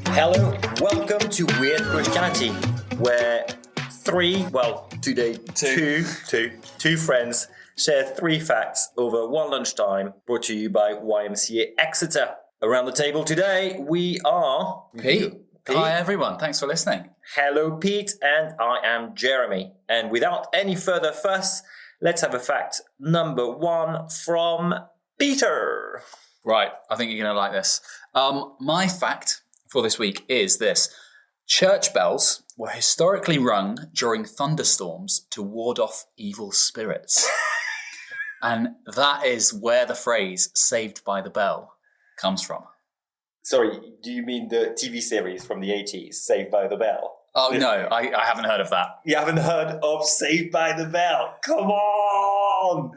Hello, welcome to Weird Christianity, where two friends share three facts over one lunchtime, brought to you by YMCA Exeter. Around the table today, we are... Pete. Hi, everyone. Thanks for listening. Hello, Pete, and I am Jeremy. And without any further fuss, let's have a fact number one from Peter. Right. I think you're going to like this. My fact for this week is this. Church bells were historically rung during thunderstorms to ward off evil spirits. And that is where the phrase "saved by the bell" comes from. Sorry, do you mean the TV series from the 80s, Saved by the Bell? Oh, no, I haven't heard of that. You haven't heard of Saved by the Bell? Come on,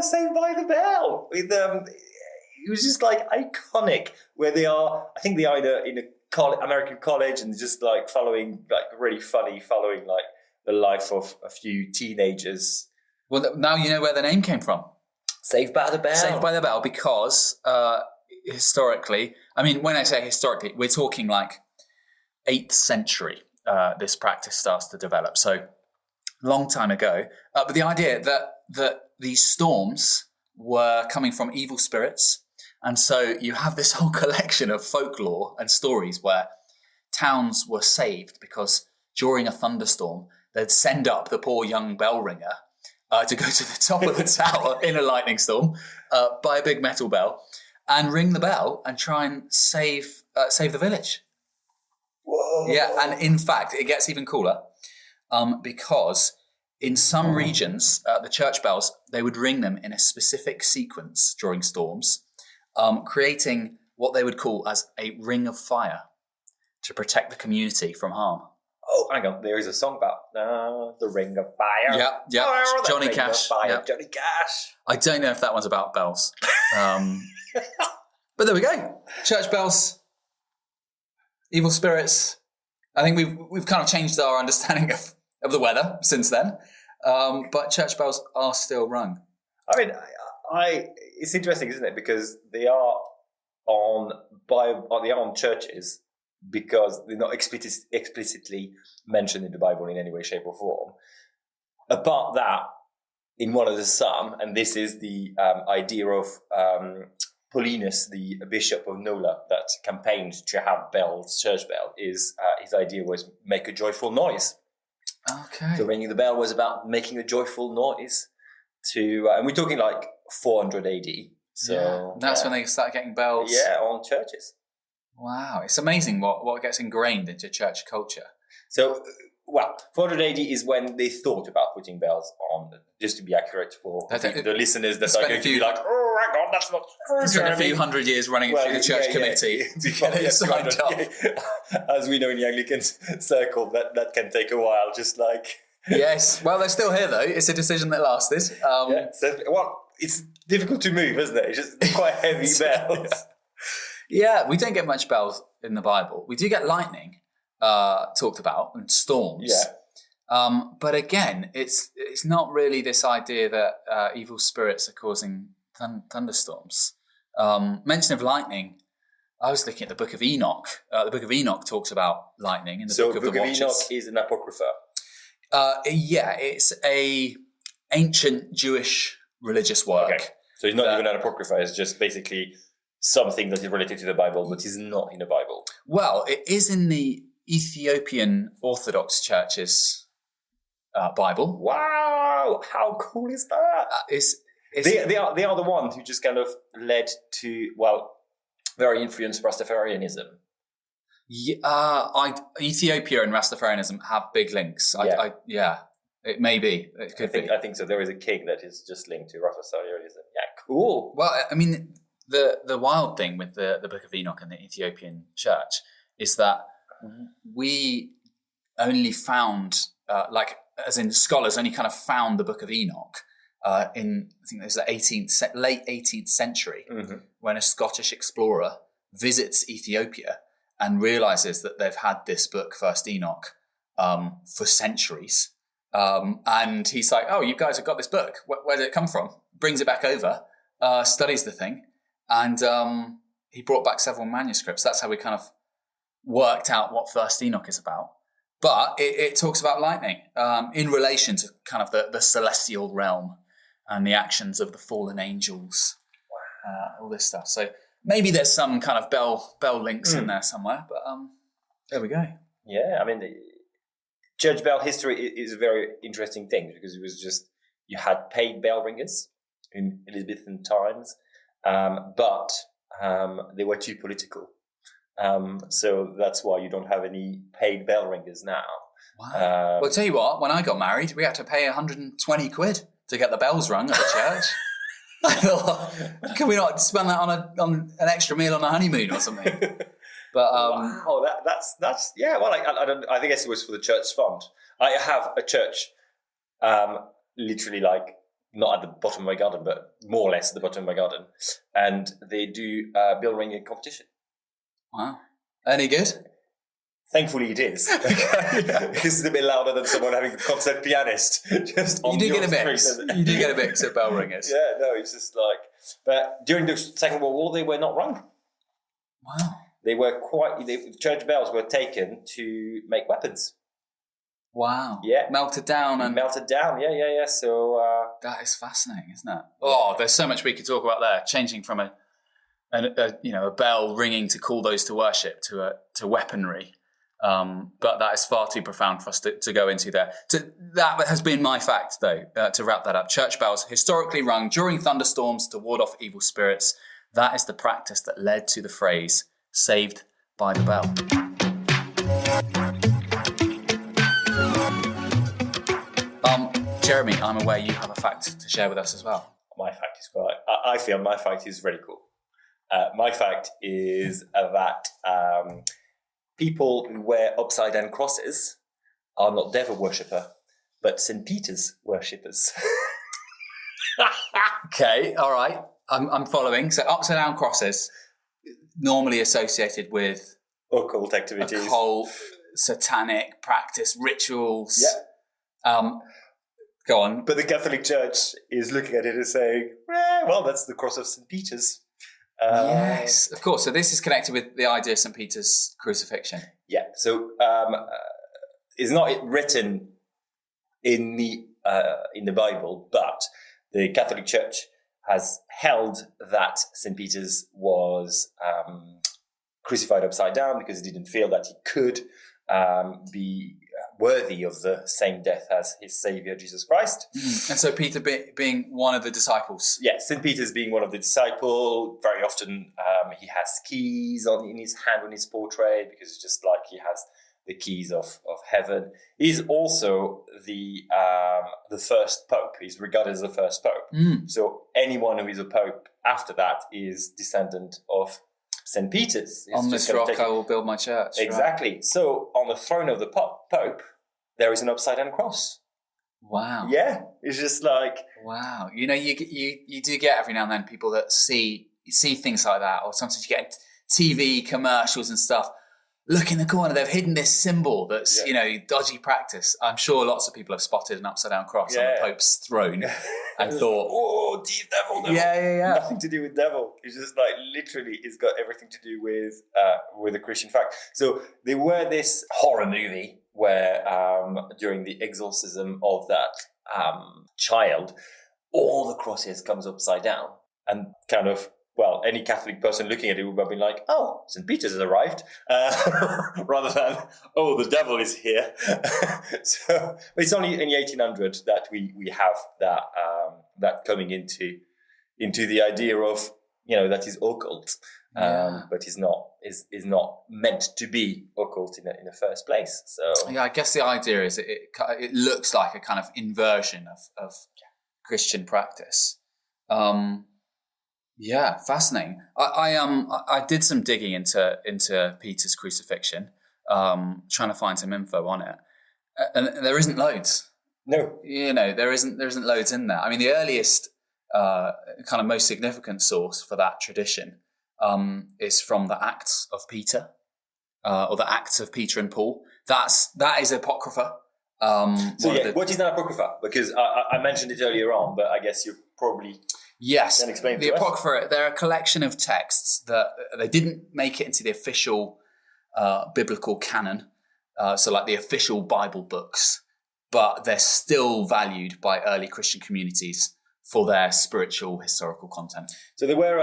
Saved by the Bell. With it was just like iconic. Where they are, I think they are in a American college, and just like following, like really funny, following like the life of a few teenagers. Well, now you know where the name came from. Saved by the Bell. Saved by the Bell, because historically, I mean, when I say historically, we're talking like 8th century. This practice starts to develop. So long time ago. But the idea that these storms were coming from evil spirits. And so you have this whole collection of folklore and stories where towns were saved because during a thunderstorm, they'd send up the poor young bell ringer to go to the top of the tower in a lightning storm, buy a big metal bell, and ring the bell and try and save the village. Whoa. Yeah, and in fact, it gets even cooler because in some regions, the church bells, they would ring them in a specific sequence during storms, creating what they would call as a ring of fire to protect the community from harm. Oh, hang on. There is a song about the Ring of Fire. Yeah. Oh, Johnny Cash. Yep. Johnny Cash. I don't know if that one's about bells. But there we go. Church bells, evil spirits. I think we've kind of changed our understanding of the weather since then. But church bells are still rung. I mean, it's interesting, isn't it? Because they are on churches, because they're not explicitly mentioned in the Bible in any way, shape, or form. Apart that, in one of the Psalms, and this is the idea of Paulinus, the bishop of Nola, that campaigned to have bells, church bell, his idea was make a joyful noise. Okay. So ringing the bell was about making a joyful noise and we're talking like 400 AD. So that's when they started getting bells. Yeah, on churches. Wow, it's amazing what gets ingrained into church culture. So, 400 AD is when they thought about putting bells on, just to be accurate for the listeners that are going to be like, oh my God, that's not true. Spent a few hundred years running it through the church committee to get it signed up. As we know in the Anglican circle, that can take a while, just like... Yes, well, they're still here though. It's a decision that lasted. It's difficult to move, isn't it? It's just quite heavy bells. Yeah, we don't get much bells in the Bible. We do get lightning talked about and storms. Yeah. But again, it's not really this idea that evil spirits are causing thunderstorms. Mention of lightning, I was looking at the Book of Enoch. The Book of Enoch talks about lightning in the Book of the Watchers. So Book of Enoch is an apocrypha? It's a ancient Jewish religious work. Okay. So it's not even an apocrypha, it's just basically something that is related to the Bible, but is not in the Bible. Well, it is in the Ethiopian Orthodox Church's Bible. Wow! How cool is that? They are the ones who just kind of led to, very influenced Rastafarianism. Ethiopia and Rastafarianism have big links. It may be. I think so. There is a king that is just linked to Rastafarianism. Yeah, cool. Well, I mean, the wild thing with the Book of Enoch and the Ethiopian church is that we only found, as in scholars only kind of found the Book of Enoch in, I think it was the late 18th century, when a Scottish explorer visits Ethiopia and realizes that they've had this book, First Enoch, for centuries. And he's like, oh, you guys have got this book. Where did it come from? Brings it back over, studies the thing. And he brought back several manuscripts. That's how we kind of worked out what First Enoch is about. But it talks about lightning in relation to kind of the celestial realm and the actions of the fallen angels, all this stuff. So maybe there's some kind of bell links in there somewhere, but there we go. Yeah, I mean, the church bell history is a very interesting thing because it was just, you had paid bell ringers in Elizabethan times, but they were too political. So that's why you don't have any paid bell ringers now. Wow. Well, I'll tell you what, when I got married, we had to pay 120 quid to get the bells rung at the church. I thought, can we not spend that on an extra meal on a honeymoon or something? But wow, that's yeah. Well, I guess it was for the church fund. I have a church, literally like not at the bottom of my garden, but more or less at the bottom of my garden, and they do bell ringing competition. Wow, any good? Thankfully, it is. This is a bit louder than someone having a concert pianist. Just on you do get a mix. You do get a mix of bell ringers. Yeah, no, it's just like. But during the Second World War, they were not rung. Wow. They were church bells were taken to make weapons. Wow. Yeah. Melted down. Yeah. So that is fascinating, isn't it? Oh, there's so much we could talk about there. Changing from a bell ringing to call those to worship to weaponry. But that is far too profound for us to go into there. That has been my fact, though, to wrap that up. Church bells historically rung during thunderstorms to ward off evil spirits. That is the practice that led to the phrase, saved by the bell. Jeremy, I'm aware you have a fact to share with us as well. My fact is I feel my fact is very cool. My fact is that people who wear upside-down crosses are not devil worshipper, but St. Peter's worshippers. Okay, all right. I'm following. So upside-down crosses, normally associated with occult activities, occult, satanic practice, rituals. Yeah. Go on. But the Catholic Church is looking at it and saying, well, that's the cross of St. Peter's. Yes, of course. So this is connected with the idea of St. Peter's crucifixion. Yeah. So it's not written in the Bible, but the Catholic Church has held that St. Peter's was crucified upside down because he didn't feel that he could be worthy of the same death as his Saviour, Jesus Christ. And so Peter being one of the disciples. Yeah, St. Peter's being one of the disciples. Very often he has keys in his hand on his portrait because it's just like he has the keys of heaven. He's also the first pope. He's regarded as the first pope. So anyone who is a pope after that is descendant of St. Peter's. On this rock I will build my church. Exactly. Right? So on the throne of the Pope, there is an upside-down cross. Wow. Yeah. It's just like... Wow. You know, you do get every now and then people that see things like that, or sometimes you get TV commercials and stuff. Look in the corner, they've hidden this symbol that's, dodgy practice. I'm sure lots of people have spotted an upside-down cross on the Pope's throne and thought... Oh, devil. Yeah. Nothing to do with devil. It's just like, literally, it's got everything to do with a Christian fact. So there were this horror movie where during the exorcism of that child, all the crosses comes upside down and kind of... Well, any Catholic person looking at it would have been like, oh, St. Peter's has arrived, rather than, oh, the devil is here. So it's only in the 1800s that we have that coming into the idea of, that is occult, but is not meant to be occult in the first place. So yeah, I guess the idea is it looks like a kind of inversion of Christian practice. Yeah, fascinating. I did some digging into Peter's crucifixion, trying to find some info on it, and there isn't loads. No, there isn't loads in there. I mean, the earliest kind of most significant source for that tradition is from the Acts of Peter, or the Acts of Peter and Paul. That is apocrypha. What is an apocrypha? Because I mentioned it earlier on, but I guess you probably. Yes, the Apocrypha, they're a collection of texts that they didn't make it into the official biblical canon, so like the official Bible books, but they're still valued by early Christian communities for their spiritual, historical content. So there were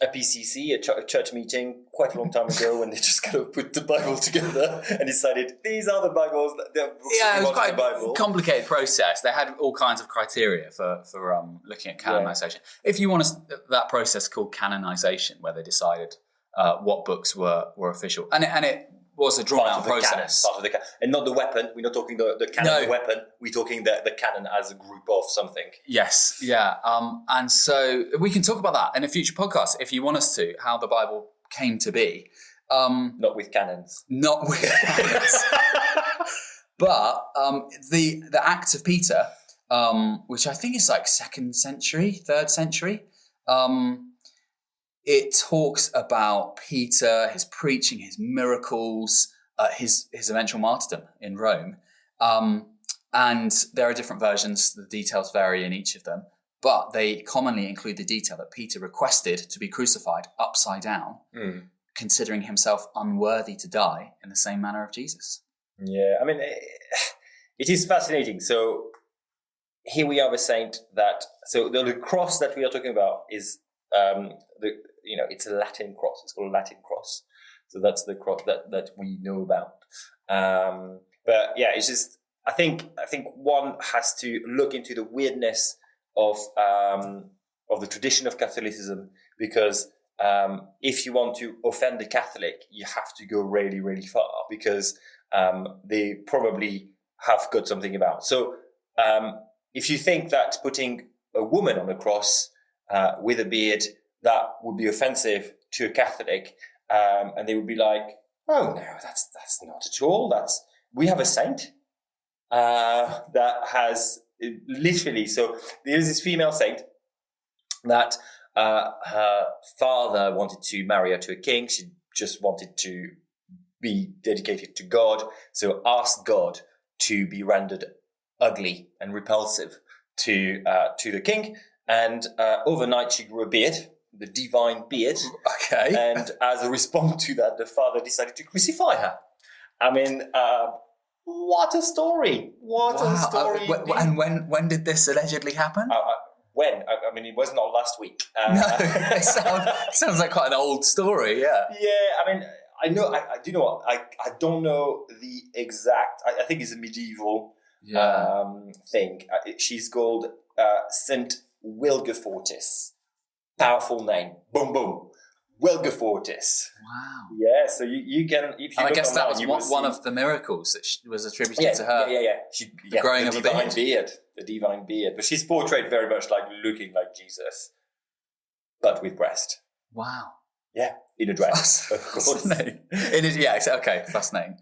a PCC, a church meeting, quite a long time ago, when they just kind of put the Bible together and decided these are the Bibles. It was quite a complicated process. They had all kinds of criteria for looking at canonization. Yeah. If you want that process called canonization, where they decided what books were official, and it was a drawn-out process. Part of the canon. And not the weapon. We're not talking the canon, the weapon. We're talking the canon as a group of something. Yes, yeah. And so we can talk about that in a future podcast if you want us to, how the Bible came to be. Not with cannons. Not with cannons. But the Acts of Peter, which I think is like 2nd century, 3rd century, it talks about Peter, his preaching, his miracles, his eventual martyrdom in Rome. And there are different versions. The details vary in each of them. But they commonly include the detail that Peter requested to be crucified upside down, considering himself unworthy to die in the same manner of Jesus. Yeah, I mean, it is fascinating. So here we have a saint that... So the cross that we are talking about is... it's a Latin cross. It's called a Latin cross. So that's the cross that we know about. But yeah, it's just, I think one has to look into the weirdness of the tradition of Catholicism, because if you want to offend the Catholic, you have to go really, really far, because they probably have got something about. So if you think that putting a woman on the cross with a beard, that would be offensive to a Catholic, and they would be like, "Oh no, that's not at all. We have a saint that has literally." So there's this female saint that her father wanted to marry her to a king. She just wanted to be dedicated to God, so asked God to be rendered ugly and repulsive to the king, and overnight she grew a beard. The divine beard. Okay. And as a response to that, the father decided to crucify her. I mean, what a story. What a story. And when did this allegedly happen? When? I mean, it was not last week. No, it sounds like quite an old story, yeah. Yeah, I mean, I know, do you know what? I don't know the exact, I think it's a medieval thing. She's called Saint Wilgefortis. Powerful name. Boom, boom. Wilgefortis. Wow. Yeah, so you can... If you and I guess that was one of the miracles that was attributed to her. Yeah. The growing of a beard. The divine beard. But she's portrayed very much like looking like Jesus, but with breast. Wow. Yeah, in a dress, of course. Okay, fascinating.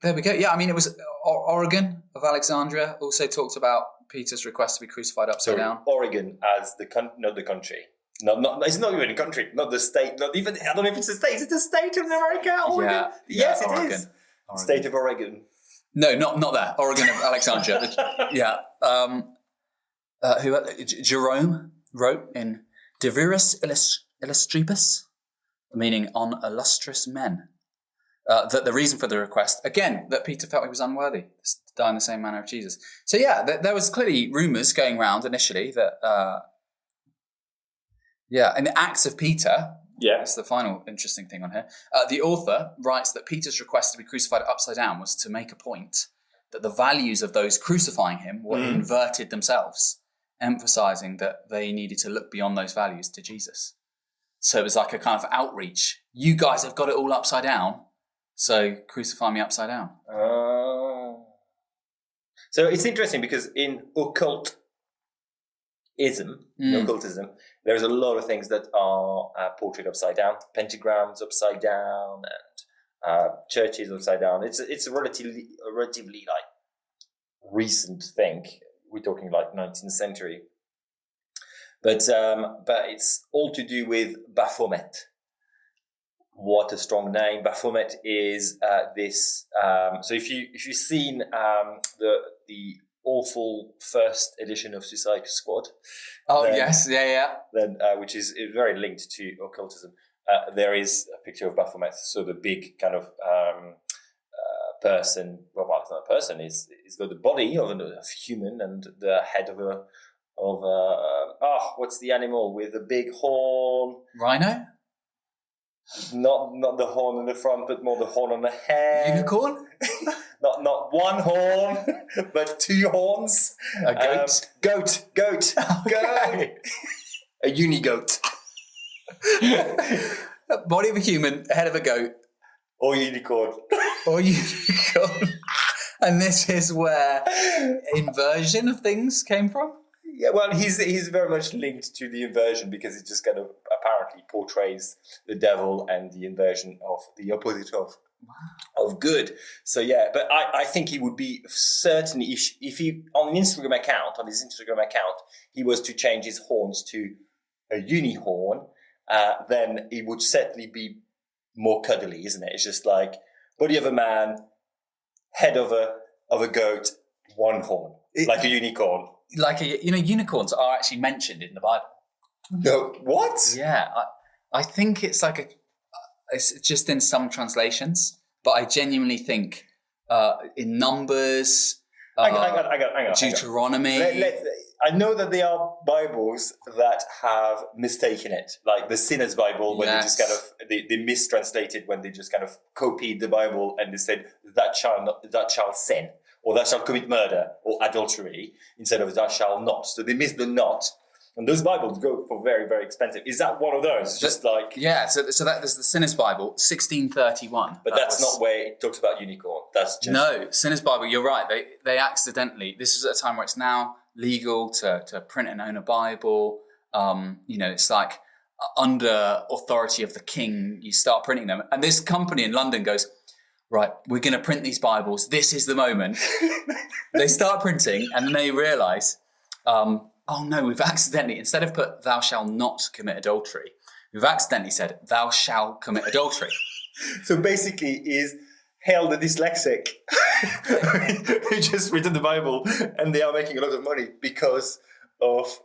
There we go. Yeah, I mean, it was Origen of Alexandria also talked about Peter's request to be crucified upside down. Oregon as not the country. Not it's not even a country, not the state, not even, I don't know if it's a state. Is it the state of America? Oregon? Yeah, yes, Oregon. It is. Oregon. State of Oregon. No, not there. Oregon of Alexandria. Jerome wrote in De Viris Illustribus, meaning on illustrious men, that the reason for the request, again, that Peter felt he was unworthy to die in the same manner of Jesus. So yeah, there was clearly rumours going around initially that, in the Acts of Peter, that's the final interesting thing on here, the author writes that Peter's request to be crucified upside down was to make a point that the values of those crucifying him were inverted themselves, emphasising that they needed to look beyond those values to Jesus. So it was like a kind of outreach. You guys have got it all upside down, so crucify me upside down. So it's interesting because in occultism, there's a lot of things that are portrayed upside down. Pentagrams upside down and churches upside down. It's a relatively like recent thing. We're talking like 19th century. But it's all to do with Baphomet. What a strong name! Baphomet is this. So if you've seen the awful first edition of Suicide Squad, yes, yeah. Then which is very linked to occultism. there is a picture of Baphomet, so the big kind of person. Well, it's not a person. He's got the body of a human and the head of a what's the animal with the big horn? Rhino? Not the horn in the front, but more the horn on the head. Unicorn? Not one horn, but two horns. A goat? Goat. Okay. A uni-goat. Body of a human, head of a goat. Or unicorn. And this is where inversion of things came from? Yeah, well, he's very much linked to the inversion because it just kind of apparently portrays the devil and the inversion of the opposite of good. So yeah, but I think he would be certainly if he on his Instagram account he was to change his horns to a unicorn, then he would certainly be more cuddly, isn't it? It's just like body of a man, head of a goat, one horn, like a unicorn. Unicorns are actually mentioned in the Bible. No, what? Yeah, I think it's it's just in some translations, but I genuinely think in Numbers, hang on. Deuteronomy. I know that there are Bibles that have mistaken it, like the Sinner's Bible, where they just kind of they mistranslated when they just kind of copied the Bible and they said that shall sin, or that shall commit murder or adultery instead of that shall not. So they missed the not. And those Bibles go for very, very expensive. Is that one of those? Just like so that there's the Sinner's Bible, 1631. But that's not where it talks about unicorn. That's just no Sinner's Bible. You're right. They accidentally. This is at a time where it's now legal to print and own a Bible. It's like under authority of the king, you start printing them. And this company in London goes, right, we're going to print these Bibles. This is the moment. They start printing and then they realise. Oh no, we've accidentally, instead of put thou shalt not commit adultery, we've accidentally said thou shalt commit adultery. So basically is Hail the dyslexic who just written the Bible and they are making a lot of money because of,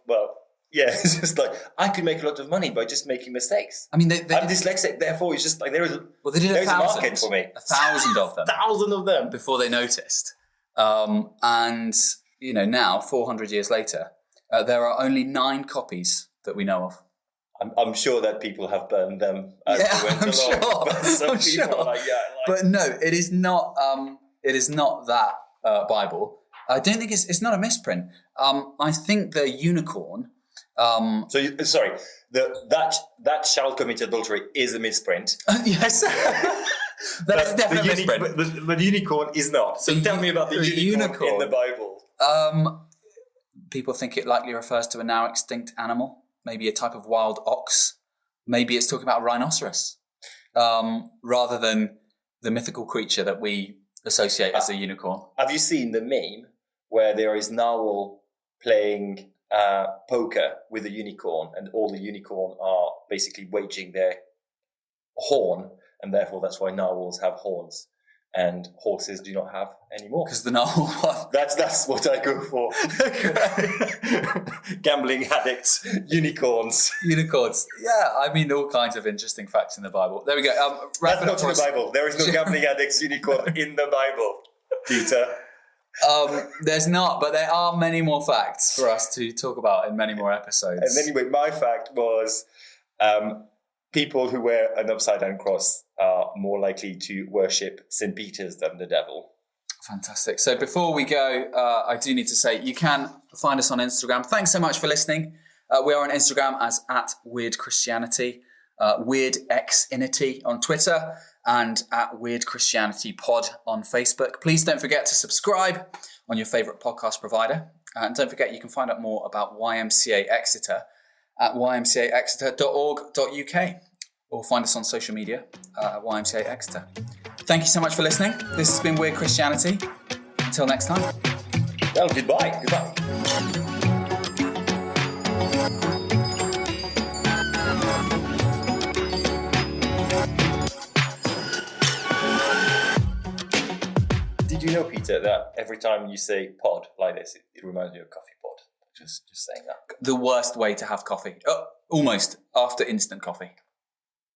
it's just like, I could make a lot of money by just making mistakes. I mean, I'm dyslexic, therefore it's just like they did there's a market for me. 1,000 of them. 1,000 of them. Before they noticed. And, now, 400 years later, there are only 9 copies that we know of. I'm sure that people have burned them as they went along. Sure. But some people are like, but no, it is not. It is not that Bible. I don't think it's not a misprint. I think the unicorn. That shall commit adultery is a misprint. Yes. That is definitely a misprint. But the unicorn is not. So tell me about the unicorn in the Bible. People think it likely refers to a now extinct animal, maybe a type of wild ox. Maybe it's talking about a rhinoceros, rather than the mythical creature that we associate as a unicorn. Have you seen the meme where there is narwhal playing poker with a unicorn, and all the unicorn are basically waging their horn, and therefore that's why narwhals have horns and horses do not have anymore. Because the narwhal one. That's what I go for. Gambling addicts, unicorns. Unicorns. Yeah, I mean, all kinds of interesting facts in the Bible. There we go. That's not in the Bible. There is no gambling addicts unicorn in the Bible, Peter. There's not, but there are many more facts for us to talk about in many more episodes. And anyway, my fact was people who wear an upside-down cross are more likely to worship St. Peter's than the devil. Fantastic. So before we go, I do need to say you can find us on Instagram. Thanks so much for listening. We are on Instagram as @WeirdChristianity, WeirdXinity on Twitter, and @WeirdChristianityPod on Facebook. Please don't forget to subscribe on your favourite podcast provider. And don't forget you can find out more about YMCA Exeter at ymcaexeter.org.uk, or find us on social media at YMCA Exeter. Thank you so much for listening. This has been Weird Christianity. Until next time. Well, goodbye. Did you know, Peter, that every time you say pod like this, it reminds me of coffee pod? Just saying that. The worst way to have coffee. Oh, almost after instant coffee.